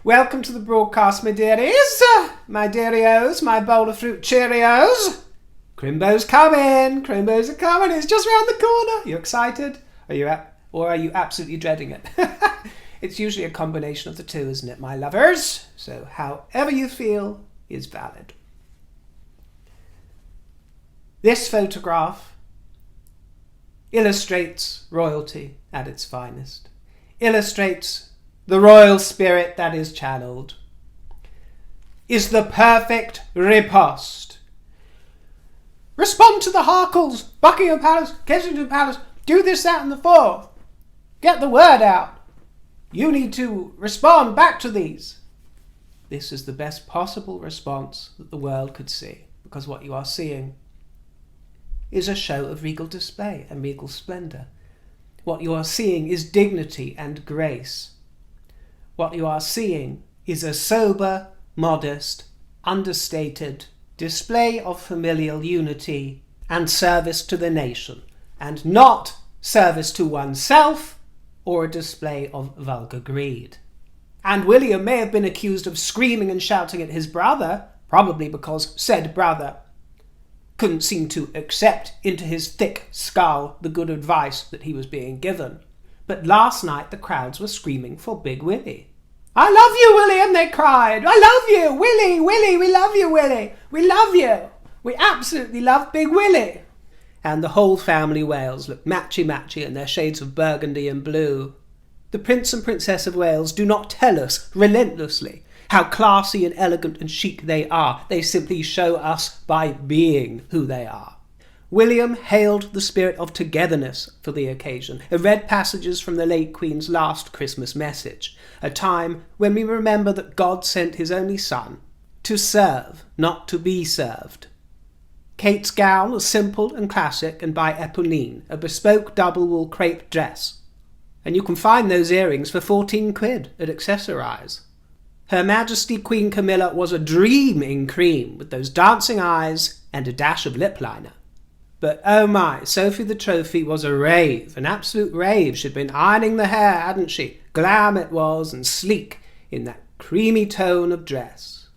Welcome to the broadcast, my dearies, my dearios, my bowl of fruit Cheerios. Crimbo's coming, Crimbos are coming, it's just round the corner. You excited? Or are you absolutely dreading it? It's usually a combination of the two, isn't it, my lovers? So however you feel is valid. This photograph illustrates royalty at its finest, illustrates the royal spirit that is channeled, is the perfect riposte. Respond to the Harkles, Buckingham Palace, Kensington Palace, do this, that and the fourth. Get the word out. You need to respond back to these. This is the best possible response that the world could see, because what you are seeing is a show of regal display and regal splendour. What you are seeing is dignity and grace. What you are seeing is a sober, modest, understated display of familial unity and service to the nation, and not service to oneself or a display of vulgar greed. And William may have been accused of screaming and shouting at his brother, probably because said brother couldn't seem to accept into his thick skull the good advice that he was being given. But last night the crowds were screaming for Big Willie. I love you, William, they cried. I love you, Willie, Willie, we love you, Willie. We love you. We absolutely love Big Willie. And the whole family Wales looked matchy-matchy in their shades of burgundy and blue. The Prince and Princess of Wales do not tell us relentlessly how classy and elegant and chic they are. They simply show us by being who they are. William hailed the spirit of togetherness for the occasion, and read passages from the late Queen's last Christmas message, a time when we remember that God sent his only son to serve, not to be served. Kate's gown was simple and classic and by Eponine, a bespoke double-wool crepe dress. And you can find those earrings for 14 quid at Accessorize. Her Majesty Queen Camilla was a dream in cream, with those dancing eyes and a dash of lip liner. But oh my, Sophie the Trophy was a rave, an absolute rave. She'd been ironing the hair, hadn't she? Glam it was, and sleek, in that creamy tone of dress.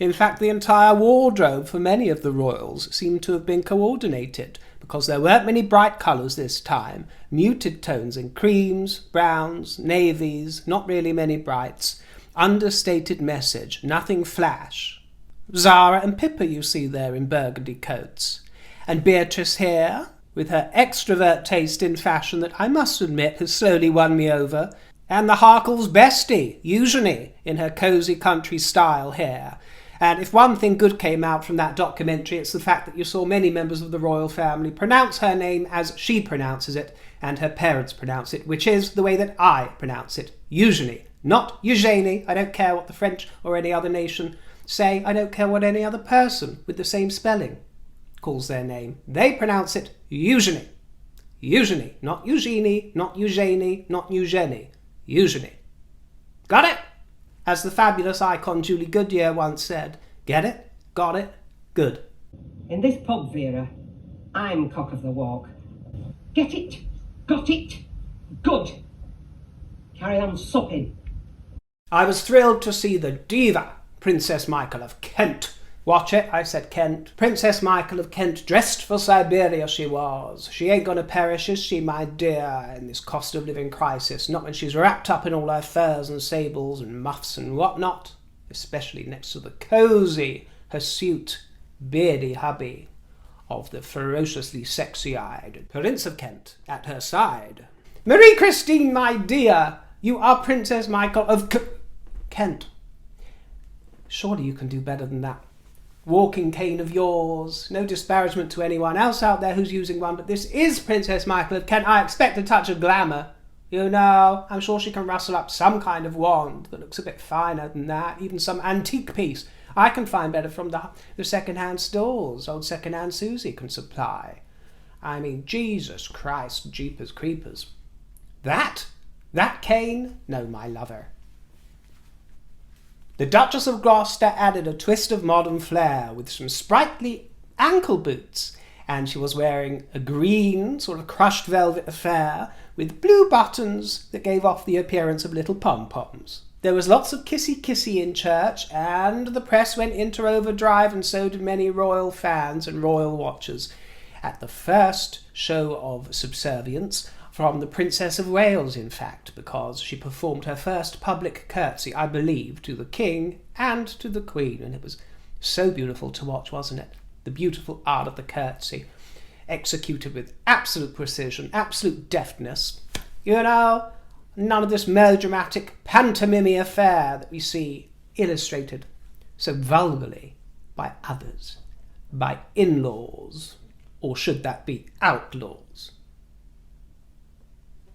In fact, the entire wardrobe for many of the royals seemed to have been coordinated, because there weren't many bright colours this time, muted tones in creams, browns, navies, not really many brights, understated message, nothing flash. Zara and Pippa you see there in burgundy coats. And Beatrice here, with her extrovert taste in fashion that I must admit has slowly won me over, and the Harkles' bestie, Eugenie, in her cosy country style here. And if one thing good came out from that documentary, it's the fact that you saw many members of the royal family pronounce her name as she pronounces it, and her parents pronounce it, which is the way that I pronounce it, Eugenie. Not Eugenie. I don't care what the French or any other nation say. I don't care what any other person with the same spelling calls their name. They pronounce it Eugenie. Eugenie. Not Eugenie, not Eugenie, not Eugenie. Eugenie. Got it? As the fabulous icon Julie Goodyear once said, get it? Got it? Good. In this pub, Vera, I'm cock of the walk. Get it? Got it? Good. Carry on supping. I was thrilled to see the diva, Princess Michael of Kent. Watch it, I said Kent. Princess Michael of Kent, dressed for Siberia she was. She ain't gonna perish, is she, my dear, in this cost of living crisis? Not when she's wrapped up in all her furs and sables and muffs and whatnot. Especially next to the cosy, hirsute, beardy hubby of the ferociously sexy-eyed Prince of Kent at her side. Marie Christine, my dear, you are Princess Michael of Kent. Surely you can do better than that walking cane of yours. No disparagement to anyone else out there who's using one, but this is Princess Michael of Kent. I expect a touch of glamour. You know, I'm sure she can rustle up some kind of wand that looks a bit finer than that, even some antique piece I can find better from the second-hand stores old second-hand Susie can supply. I mean, Jesus Christ, jeepers creepers. That cane? No, my lover. The Duchess of Gloucester added a twist of modern flair with some sprightly ankle boots and she was wearing a green sort of crushed velvet affair with blue buttons that gave off the appearance of little pom-poms. There was lots of kissy-kissy in church, and the press went into overdrive, and so did many royal fans and royal watchers at the first show of subservience from the Princess of Wales, in fact, because she performed her first public curtsy, I believe, to the King and to the Queen, and it was so beautiful to watch, wasn't it? The beautiful art of the curtsy, executed with absolute precision, absolute deftness. You know, none of this melodramatic pantomime affair that we see illustrated so vulgarly by others, by in-laws, or should that be outlaws.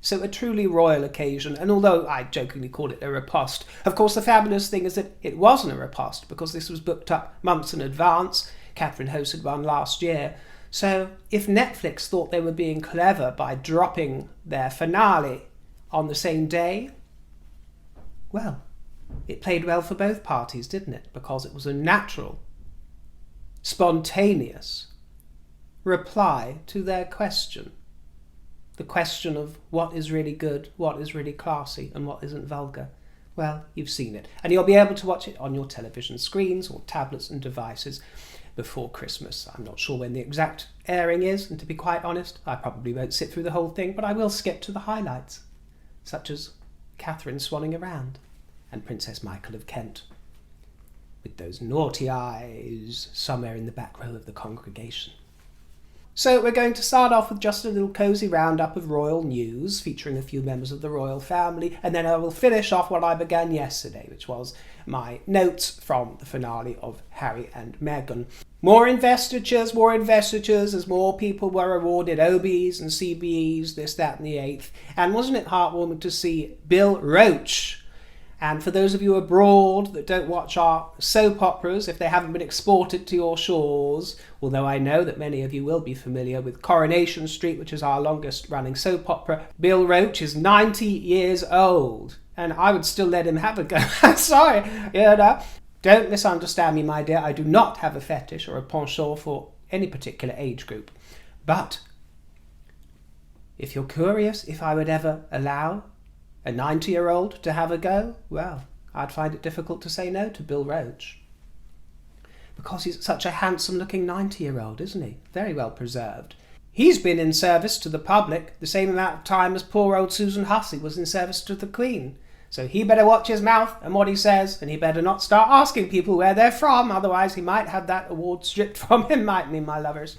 So a truly royal occasion, and although I jokingly called it a riposte, of course the fabulous thing is that it wasn't a riposte, because this was booked up months in advance. Catherine hosted one last year. So if Netflix thought they were being clever by dropping their finale on the same day, well, it played well for both parties, didn't it? Because it was a natural, spontaneous reply to their question. The question of what is really good, what is really classy, and what isn't vulgar. Well, you've seen it. And you'll be able to watch it on your television screens or tablets and devices before Christmas. I'm not sure when the exact airing is, and to be quite honest, I probably won't sit through the whole thing, but I will skip to the highlights, such as Catherine swanning around and Princess Michael of Kent, with those naughty eyes somewhere in the back row of the congregation. So we're going to start off with just a little cosy roundup of royal news, featuring a few members of the royal family, and then I will finish off what I began yesterday, which was my notes from the finale of Harry and Meghan. More investitures, as more people were awarded OBEs and CBEs, this, that and the eighth. And wasn't it heartwarming to see Bill Roache? And for those of you abroad that don't watch our soap operas, if they haven't been exported to your shores, although I know that many of you will be familiar with Coronation Street, which is our longest running soap opera, Bill Roache is 90 years old. And I would still let him have a go. Sorry, you know. Don't misunderstand me, my dear. I do not have a fetish or a penchant for any particular age group. But if you're curious if I would ever allow a 90-year-old to have a go, well, I'd find it difficult to say no to Bill Roache. Because he's such a handsome-looking 90-year-old, isn't he? Very well preserved. He's been in service to the public the same amount of time as poor old Susan Hussey was in service to the Queen. So he better watch his mouth and what he says, and he better not start asking people where they're from, otherwise he might have that award stripped from him, mightn't he, my lovers?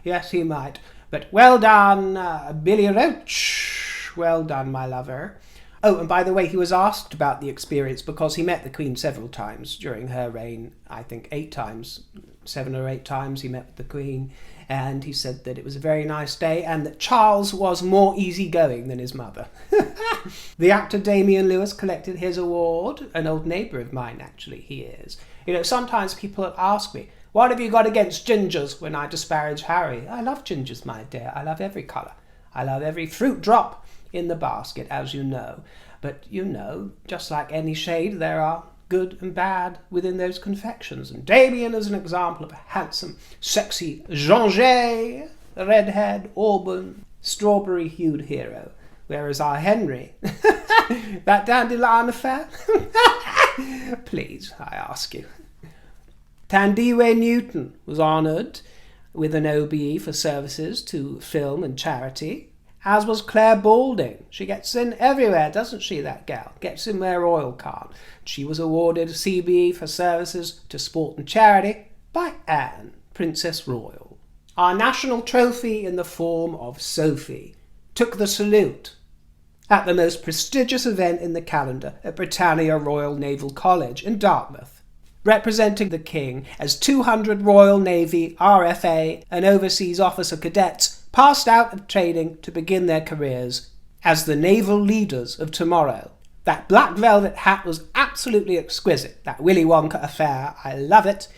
Yes, he might. But well done, Billy Roache. Well done, my lover. Oh, and by the way, he was asked about the experience because he met the Queen several times during her reign. I think 8 times, 7 or 8 times he met the Queen. And he said that it was a very nice day and that Charles was more easygoing than his mother. The actor Damian Lewis collected his award. An old neighbour of mine, actually, he is. You know, sometimes people ask me, what have you got against gingers, when I disparage Harry? I love gingers, my dear. I love every colour. I love every fruit drop in the basket, as you know. But, you know, just like any shade, there are good and bad within those confections. And Damien is an example of a handsome, sexy Jean-Jay, redhead, auburn, strawberry-hued hero. Whereas our Henry, that dandelion affair? Please, I ask you. Thandiwe Newton was honoured with an OBE for services to film and charity, as was Claire Balding. She gets in everywhere, doesn't she, that gal? Gets in where oil can't. She was awarded a CBE for services to sport and charity by Anne, Princess Royal. Our national trophy in the form of Sophie took the salute at the most prestigious event in the calendar at Britannia Royal Naval College in Dartmouth, representing the King as 200 Royal Navy, RFA and overseas officer cadets passed out of training to begin their careers as the naval leaders of tomorrow. That black velvet hat was absolutely exquisite, that Willy Wonka affair, I love it,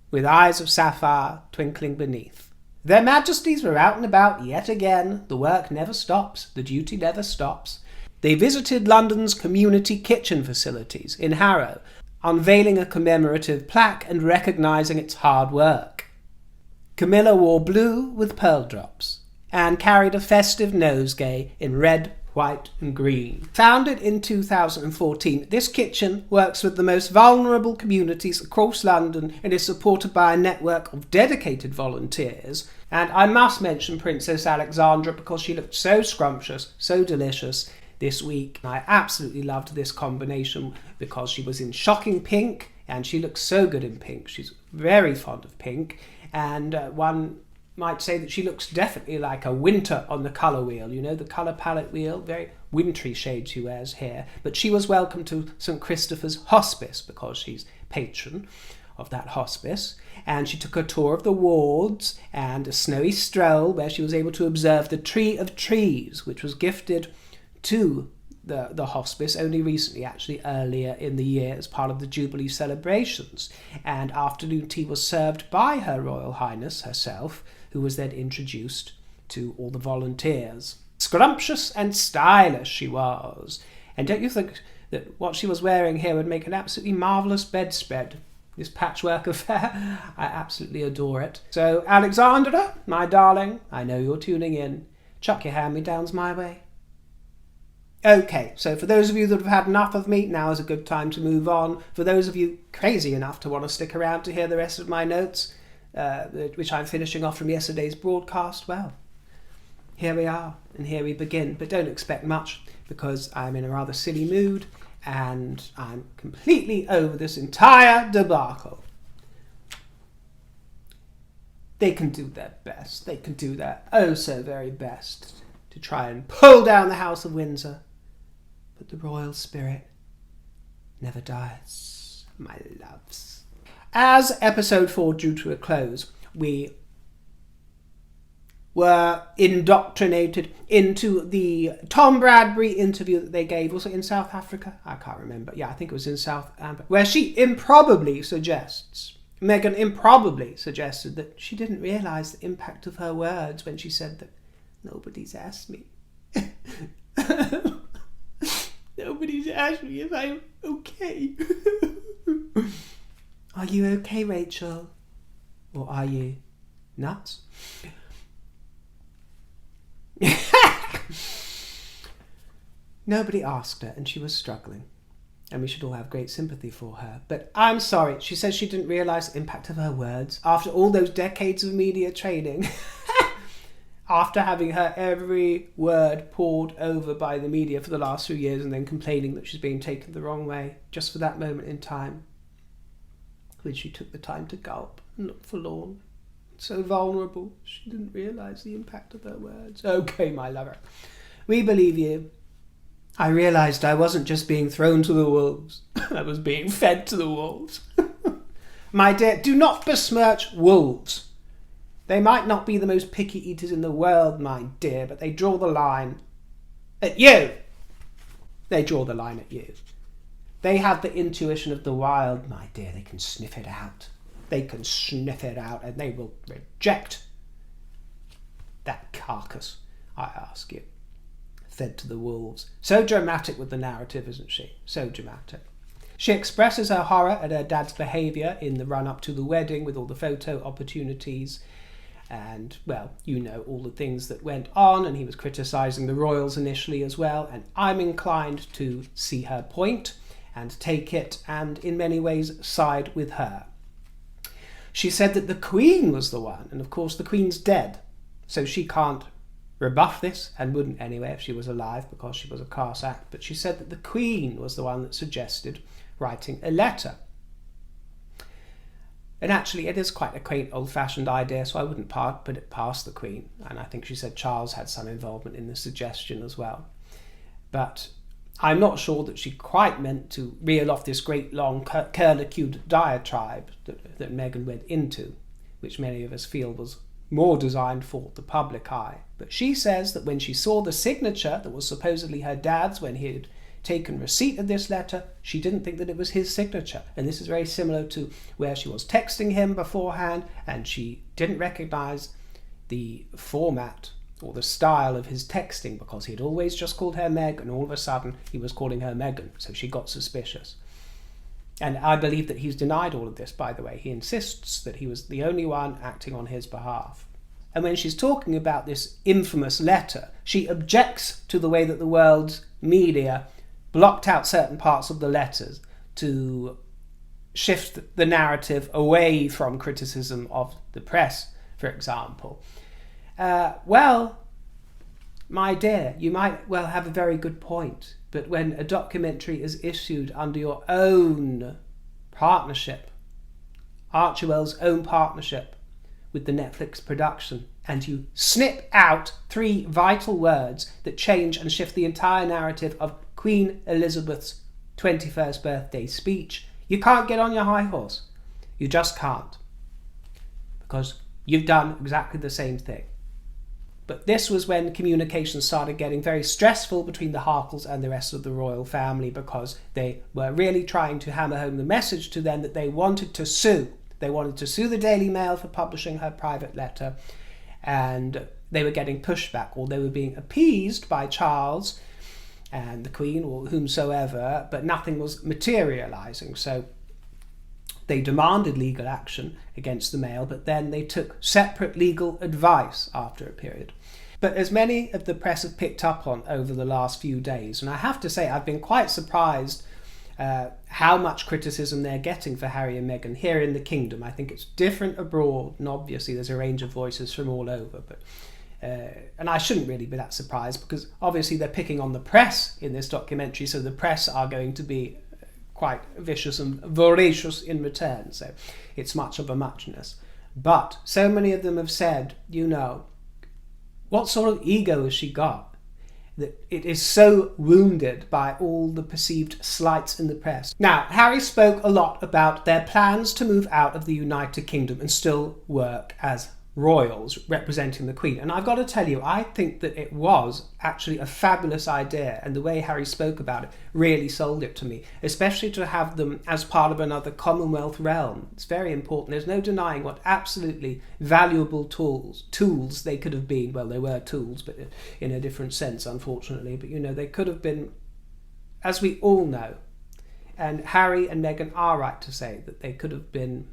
with eyes of sapphire twinkling beneath. Their Majesties were out and about yet again. The work never stops, the duty never stops. They visited London's community kitchen facilities in Harrow, unveiling a commemorative plaque and recognising its hard work. Camilla wore blue with pearl drops and carried a festive nosegay in red, white and green. Founded in 2014, this kitchen works with the most vulnerable communities across London and is supported by a network of dedicated volunteers. And I must mention Princess Alexandra because she looked so scrumptious, so delicious this week. I absolutely loved this combination because she was in shocking pink and she looks so good in pink. She's very fond of pink, and one might say that she looks definitely like a winter on the colour wheel, you know, the colour palette wheel, very wintry shades she wears here. But she was welcome to St Christopher's Hospice because she's patron of that hospice, and she took a tour of the wards and a snowy stroll where she was able to observe the Tree of Trees, which was gifted to the hospice only recently, actually earlier in the year as part of the Jubilee celebrations. And afternoon tea was served by Her Royal Highness herself, who was then introduced to all the volunteers. Scrumptious and stylish she was. And don't you think that what she was wearing here would make an absolutely marvellous bedspread? This patchwork affair, I absolutely adore it. So, Alexandra, my darling, I know you're tuning in. Chuck your hand-me-downs my way. Okay, so for those of you that have had enough of me, now is a good time to move on. For those of you crazy enough to want to stick around to hear the rest of my notes, which I'm finishing off from yesterday's broadcast, well, here we are, and here we begin. But don't expect much, because I'm in a rather silly mood, and I'm completely over this entire debacle. They can do their best. They can do their oh so very best to try and pull down the House of Windsor. But the royal spirit never dies, my loves. As episode 4 drew to a close, we were indoctrinated into the Tom Bradbury interview that they gave. Was it in South Africa? I can't remember. Yeah, I think it was in South Africa, where she improbably suggests, Meghan improbably suggested that she didn't realise the impact of her words when she said that nobody's asked me. Nobody's asked me if I'm okay. Are you okay, Rachel? Or are you nuts? Nobody asked her, and she was struggling. And we should all have great sympathy for her. But I'm sorry, she says she didn't realise the impact of her words after all those decades of media training. After having her every word poured over by the media for the last few years and then complaining that she's being taken the wrong way just for that moment in time, when she took the time to gulp and look forlorn, so vulnerable, she didn't realise the impact of her words. Okay, my lover, we believe you. I realised I wasn't just being thrown to the wolves, I was being fed to the wolves. My dear, do not besmirch wolves. They might not be the most picky eaters in the world, my dear, but they draw the line at you. They draw the line at you. They have the intuition of the wild, my dear. They can sniff it out. They can sniff it out, and they will reject that carcass, I ask you, fed to the wolves. So dramatic with the narrative, isn't she? So dramatic. She expresses her horror at her dad's behaviour in the run-up to the wedding with all the photo opportunities. And, well, you know all the things that went on, and he was criticising the royals initially as well, and I'm inclined to see her point and take it and in many ways side with her. She said that the Queen was the one, and of course the Queen's dead, so she can't rebuff this, and wouldn't anyway if she was alive because she was a class act, but she said that the Queen was the one that suggested writing a letter. And actually, it is quite a quaint, old-fashioned idea, so I wouldn't put it past the Queen. And I think she said Charles had some involvement in the suggestion as well. But I'm not sure that she quite meant to reel off this great, long, curlicued diatribe that Meghan went into, which many of us feel was more designed for the public eye. But she says that when she saw the signature that was supposedly her dad's when he had taken receipt of this letter, she didn't think that it was his signature. And this is very similar to where she was texting him beforehand and she didn't recognise the format or the style of his texting because he'd always just called her Meg, and all of a sudden he was calling her Meghan, so she got suspicious. And I believe that he's denied all of this, by the way. He insists that he was the only one acting on his behalf. And when she's talking about this infamous letter, she objects to the way that the world's media blocked out certain parts of the letters to shift the narrative away from criticism of the press, for example. Well, my dear, you might well have a very good point, but when a documentary is issued under your own partnership, Archewell's own partnership with the Netflix production, and you snip out 3 vital words that change and shift the entire narrative of Queen Elizabeth's 21st birthday speech, you can't get on your high horse. You just can't. Because you've done exactly the same thing. But this was when communications started getting very stressful between the Harkles and the rest of the royal family, because they were really trying to hammer home the message to them that they wanted to sue. They wanted to sue the Daily Mail for publishing her private letter, and they were getting pushback, or they were being appeased by Charles and the Queen or whomsoever, but nothing was materialising. So they demanded legal action against the Mail, but then they took separate legal advice after a period. But as many of the press have picked up on over the last few days, and I have to say I've been quite surprised how much criticism they're getting for Harry and Meghan here in the kingdom. I think it's different abroad, and obviously there's a range of voices from all over, but and I shouldn't really be that surprised, because obviously they're picking on the press in this documentary, so the press are going to be quite vicious and voracious in return, so it's much of a muchness. But so many of them have said, what sort of ego has she got that it is so wounded by all the perceived slights in the press? Now, Harry spoke a lot about their plans to move out of the United Kingdom and still work as royals representing the Queen. And I've got to tell you, I think that it was actually a fabulous idea, and the way Harry spoke about it really sold it to me, especially to have them as part of another Commonwealth realm. It's very important. There's no denying what absolutely valuable tools they could have been. Well, they were tools, but in a different sense, unfortunately. But they could have been, as we all know, and Harry and Meghan are right to say that they could have been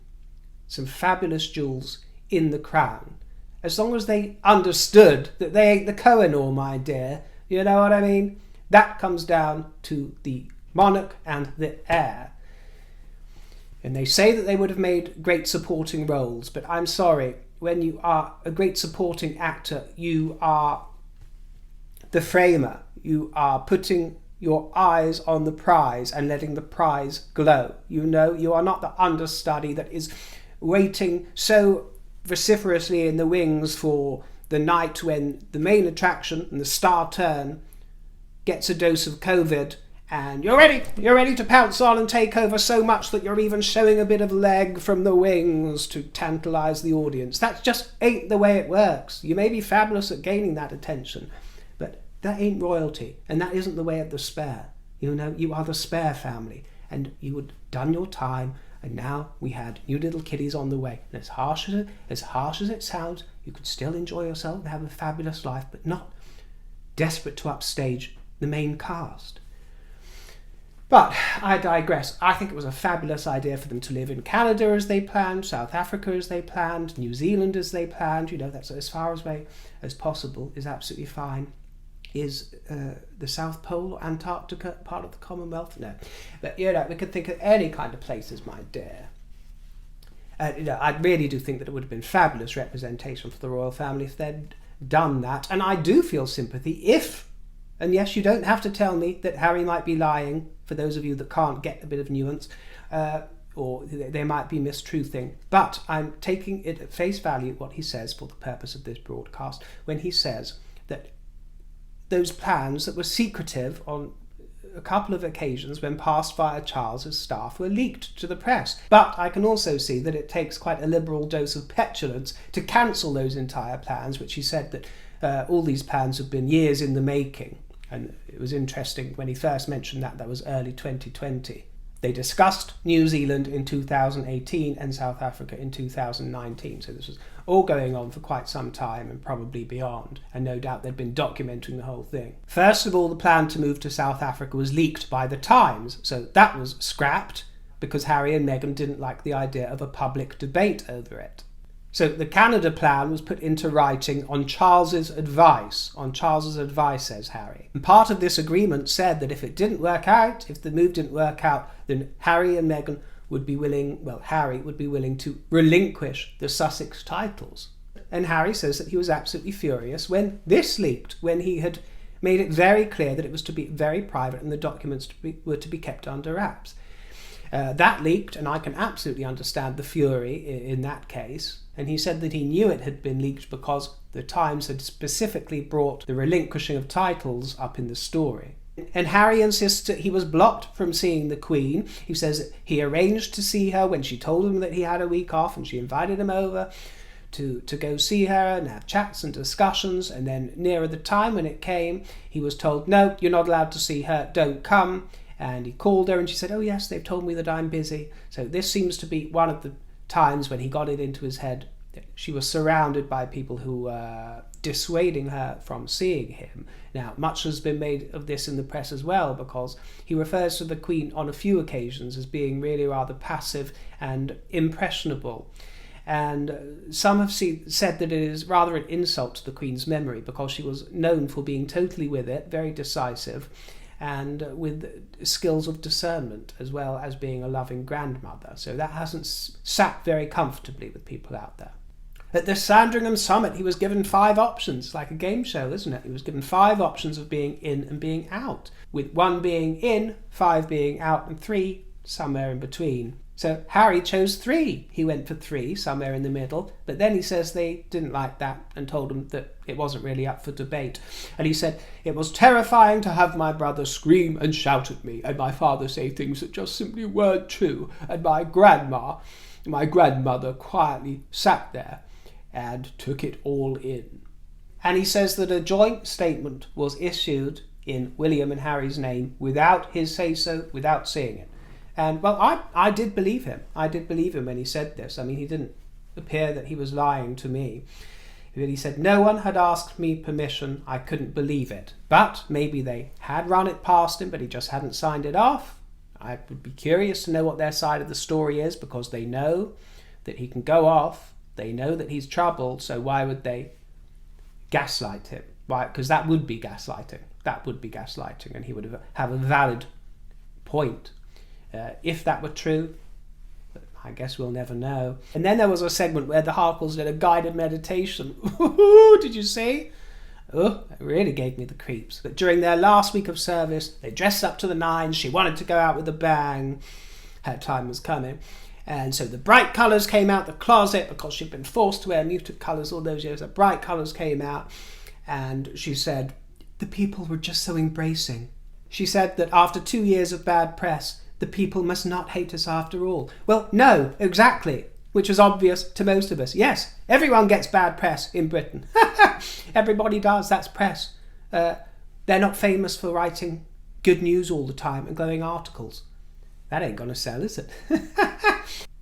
some fabulous jewels in the crown, as long as they understood that they ain't the Kohinoor, my dear. You know what I mean? That comes down to the monarch and the heir. And they say that they would have made great supporting roles, but I'm sorry, when you are a great supporting actor, you are the framer. You are putting your eyes on the prize and letting the prize glow. You are not the understudy that is waiting so vociferously in the wings for the night when the main attraction and the star turn gets a dose of COVID and you're ready to pounce on and take over, so much that you're even showing a bit of leg from the wings to tantalise the audience. That just ain't the way it works. You may be fabulous at gaining that attention, but that ain't royalty, and that isn't the way of the spare. You are the spare family, and you had done your time. And now we had new little kiddies on the way. And as harsh as it sounds, you could still enjoy yourself and have a fabulous life, but not desperate to upstage the main cast. But I digress. I think it was a fabulous idea for them to live in Canada as they planned, South Africa as they planned, New Zealand as they planned. That's as far away as possible is absolutely fine. Is the South Pole or Antarctica part of the Commonwealth? No. But, we could think of any kind of places, my dear. I really do think that it would have been fabulous representation for the royal family if they'd done that. And I do feel sympathy if, and yes, you don't have to tell me that Harry might be lying, for those of you that can't get a bit of nuance, or they might be mistruthing. But I'm taking it at face value what he says for the purpose of this broadcast, when he says that those plans that were secretive on a couple of occasions when passed via Charles's staff were leaked to the press. But I can also see that it takes quite a liberal dose of petulance to cancel those entire plans, which he said that all these plans have been years in the making. And it was interesting when he first mentioned that was early 2020. They discussed New Zealand in 2018 and South Africa in 2019. So this was all going on for quite some time and probably beyond. And no doubt they'd been documenting the whole thing. First of all, the plan to move to South Africa was leaked by the Times. So that was scrapped. because Harry and Meghan didn't like the idea of a public debate over it. So the Canada plan was put into writing on Charles's advice. On Charles's advice, says Harry. And part of this agreement said that if it didn't work out, if the move didn't work out, then Harry and Meghan would be willing, Harry would be willing to relinquish the Sussex titles. And Harry says that he was absolutely furious when this leaked, when he had made it very clear that it was to be very private and the documents were to be kept under wraps. That leaked, and I can absolutely understand the fury in that case. And he said that he knew it had been leaked because the Times had specifically brought the relinquishing of titles up in the story. And Harry insists that he was blocked from seeing the Queen. He says that he arranged to see her when she told him that he had a week off, and she invited him over to go see her and have chats and discussions. And then nearer the time when it came, he was told, no, you're not allowed to see her, don't come. And he called her and she said, oh yes, they've told me that I'm busy. So this seems to be one of the times when he got it into his head that she was surrounded by people who were dissuading her from seeing him. Now, much has been made of this in the press as well, because he refers to the Queen on a few occasions as being really rather passive and impressionable. And some have said that it is rather an insult to the Queen's memory, because she was known for being totally with it, very decisive, and with skills of discernment, as well as being a loving grandmother. So that hasn't sat very comfortably with people out there. At the Sandringham Summit, he was given 5 options, like a game show, isn't it? He was given 5 options of being in and being out, with 1 being in, 5 being out, and 3 somewhere in between. So Harry chose 3. He went for 3, somewhere in the middle, but then he says they didn't like that and told him that it wasn't really up for debate. And he said, it was terrifying to have my brother scream and shout at me, and my father say things that just simply weren't true, and my grandmother quietly sat there and took it all in. And he says that a joint statement was issued in William and Harry's name without his say-so, without seeing it. And, well, I did believe him. I did believe him when he said this. I mean, he didn't appear that he was lying to me. But he said, no one had asked me permission. I couldn't believe it. But maybe they had run it past him, but he just hadn't signed it off. I would be curious to know what their side of the story is, because they know that he can go off. They know that he's troubled, so why would they gaslight him? Why? Because that would be gaslighting. That would be gaslighting, and he would have a valid point. If that were true, but I guess we'll never know. And then there was a segment where the Harkles did a guided meditation. Did you see? Oh, it really gave me the creeps. But during their last week of service, they dressed up to the nines. She wanted to go out with a bang. Her time was coming. And so the bright colours came out the closet, because she'd been forced to wear muted colours all those years. The bright colours came out, and she said, the people were just so embracing. She said that after 2 years of bad press, the people must not hate us after all. Well, no, exactly, which was obvious to most of us. Yes, everyone gets bad press in Britain. Everybody does, that's press. They're not famous for writing good news all the time and glowing articles. That ain't gonna sell, is it?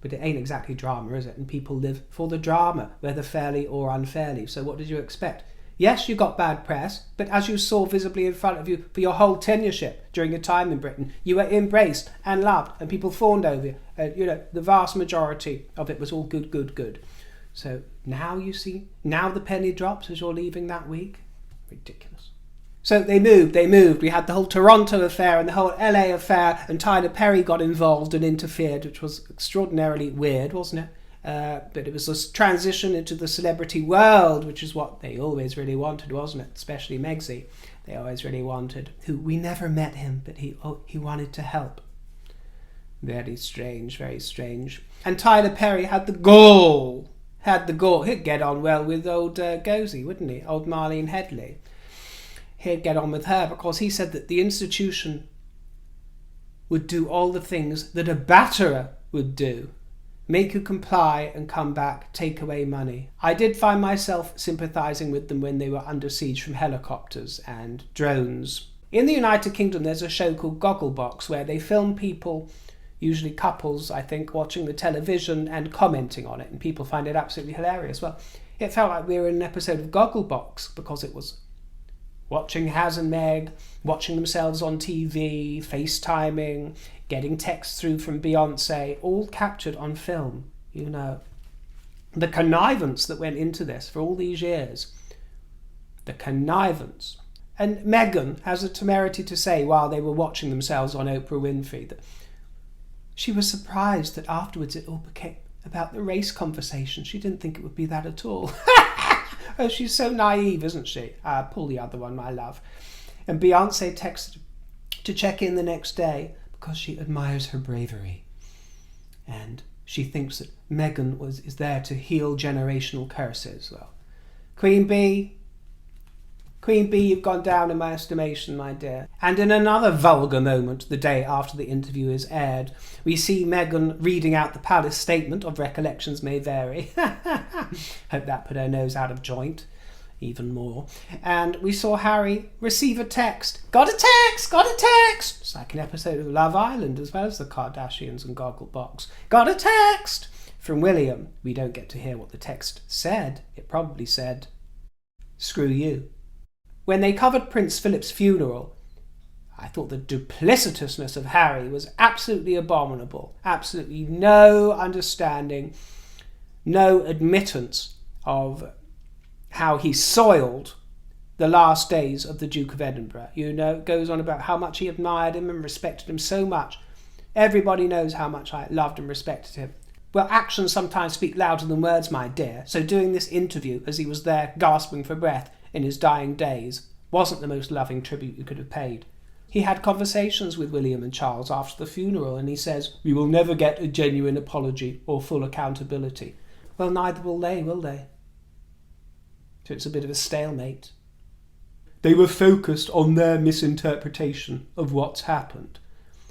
But it ain't exactly drama, is it? And people live for the drama, whether fairly or unfairly. So what did you expect? Yes, you got bad press, but as you saw visibly in front of you for your whole tenureship during your time in Britain, you were embraced and loved, and people fawned over you. The vast majority of it was all good, good, good. So now you see, now the penny drops as you're leaving that week. Ridiculous. So they moved. We had the whole Toronto affair and the whole LA affair, and Tyler Perry got involved and interfered, which was extraordinarily weird, wasn't it? But it was a transition into the celebrity world, which is what they always really wanted, wasn't it? Especially Megxie. They always really wanted. Who we never met him, but he wanted to help. Very strange, very strange. And Tyler Perry had the gall. He'd get on well with old Gozy, wouldn't he? Old Marlene Headley. He'd get on with her because he said that the institution would do all the things that a batterer would do. Make you comply and come back, take away money. I did find myself sympathising with them when they were under siege from helicopters and drones. In the United Kingdom, there's a show called Gogglebox where they film people, usually couples, I think, watching the television and commenting on it, and people find it absolutely hilarious. Well, it felt like we were in an episode of Gogglebox because it was watching Haz and Meg, watching themselves on TV, FaceTiming, getting texts through from Beyonce, all captured on film, you know. The connivance that went into this for all these years. The connivance. And Meghan has the temerity to say, while they were watching themselves on Oprah Winfrey, that she was surprised that afterwards it all became about the race conversation. She didn't think it would be that at all. Oh, she's so naive, isn't she? Pull the other one, my love. And Beyonce texted to check in the next day because she admires her bravery. And she thinks that Meghan is there to heal generational curses. Well, Queen Bee, you've gone down in my estimation, my dear. And in another vulgar moment, the day after the interview is aired, we see Meghan reading out the palace statement of recollections may vary. Hope that put her nose out of joint even more. And we saw Harry receive a text. Got a text! It's like an episode of Love Island as well as the Kardashians and Gogglebox. Got a text! From William. We don't get to hear what the text said. It probably said, screw you. When they covered Prince Philip's funeral, I thought the duplicitousness of Harry was absolutely abominable. Absolutely no understanding, no admittance of how he soiled the last days of the Duke of Edinburgh. You know, goes on about how much he admired him and respected him so much. Everybody knows how much I loved and respected him. Well, actions sometimes speak louder than words, my dear. So doing this interview as he was there gasping for breath in his dying days wasn't the most loving tribute you could have paid. He had conversations with William and Charles after the funeral, and he says, we will never get a genuine apology or full accountability. Well, neither will they, will they? So it's a bit of a stalemate. They were focused on their misinterpretation of what's happened.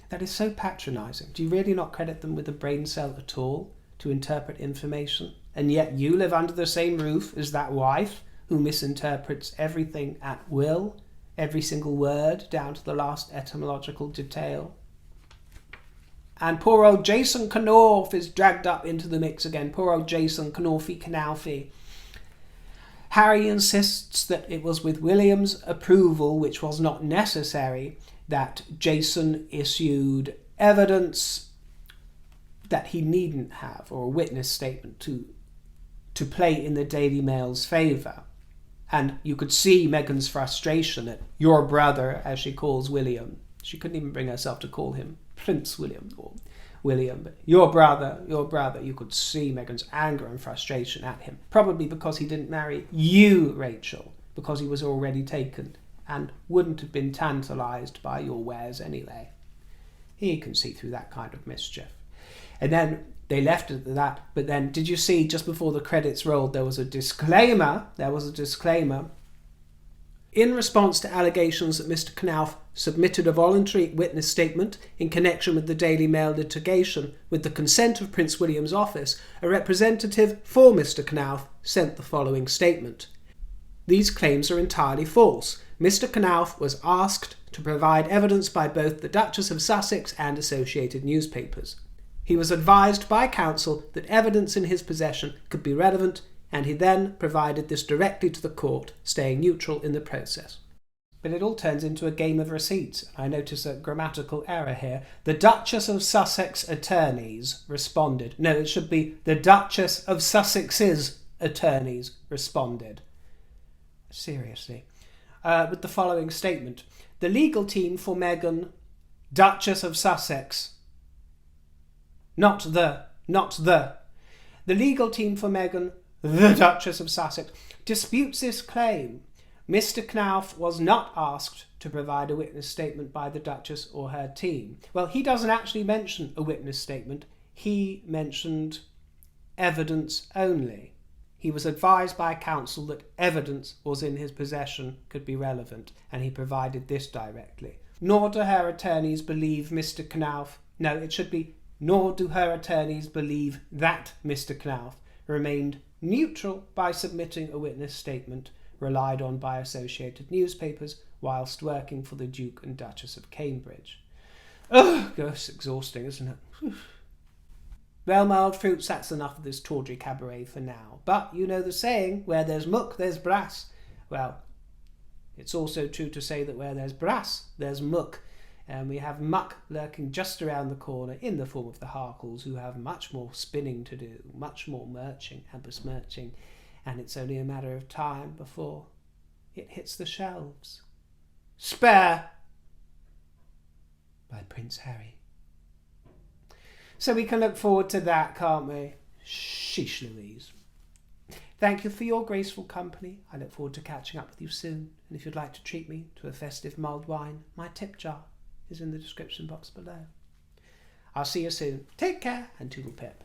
That is so patronising. Do you really not credit them with a brain cell at all to interpret information? And yet you live under the same roof as that wife who misinterprets everything at will, every single word down to the last etymological detail. And poor old Jason Knorf is dragged up into the mix again. Poor old Jason Knorfy. Harry insists that it was with William's approval, which was not necessary, that Jason issued evidence that he needn't have, or a witness statement to play in the Daily Mail's favour. And you could see Meghan's frustration at your brother, as she calls William. She couldn't even bring herself to call him Prince William or William, but your brother, you could see Meghan's anger and frustration at him. Probably because he didn't marry you, Rachel, because he was already taken and wouldn't have been tantalised by your wares anyway. He can see through that kind of mischief. And then they left it at that, but then did you see just before the credits rolled there was a disclaimer? In response to allegations that Mr. Knauf submitted a voluntary witness statement in connection with the Daily Mail litigation with the consent of Prince William's office, a representative for Mr. Knauf sent the following statement. These claims are entirely false. Mr. Knauf was asked to provide evidence by both the Duchess of Sussex and associated newspapers. He was advised by counsel that evidence in his possession could be relevant, and he then provided this directly to the court, staying neutral in the process. But it all turns into a game of receipts. I notice a grammatical error here. The Duchess of Sussex attorneys responded. No, it should be the Duchess of Sussex's attorneys responded. Seriously. With the following statement. The legal team for Meghan, Duchess of Sussex. Not the. The legal team for Meghan, the Duchess of Sussex, disputes this claim. Mr. Knauf was not asked to provide a witness statement by the Duchess or her team. Well, he doesn't actually mention a witness statement. He mentioned evidence only. He was advised by counsel that evidence was in his possession could be relevant, and he provided this directly. Nor do her attorneys believe Mr. Knauf. No, it should be, nor do her attorneys believe that Mr. Knauf remained neutral by submitting a witness statement relied on by associated newspapers whilst working for the Duke and Duchess of Cambridge. Oh, it's exhausting, isn't it? Well, mild fruits, that's enough of this tawdry cabaret for now. But you know the saying, where there's muck, there's brass. Well, It's also true to say that where there's brass, there's muck. And we have muck lurking just around the corner in the form of the Harkles, who have much more spinning to do, much more merching and besmirching, and it's only a matter of time before it hits the shelves. Spare! By Prince Harry. So we can look forward to that, can't we? Sheesh Louise. Thank you for your graceful company. I look forward to catching up with you soon. And if you'd like to treat me to a festive mulled wine, my tip jar is in the description box below. I'll see you soon. Take care and toodle pip.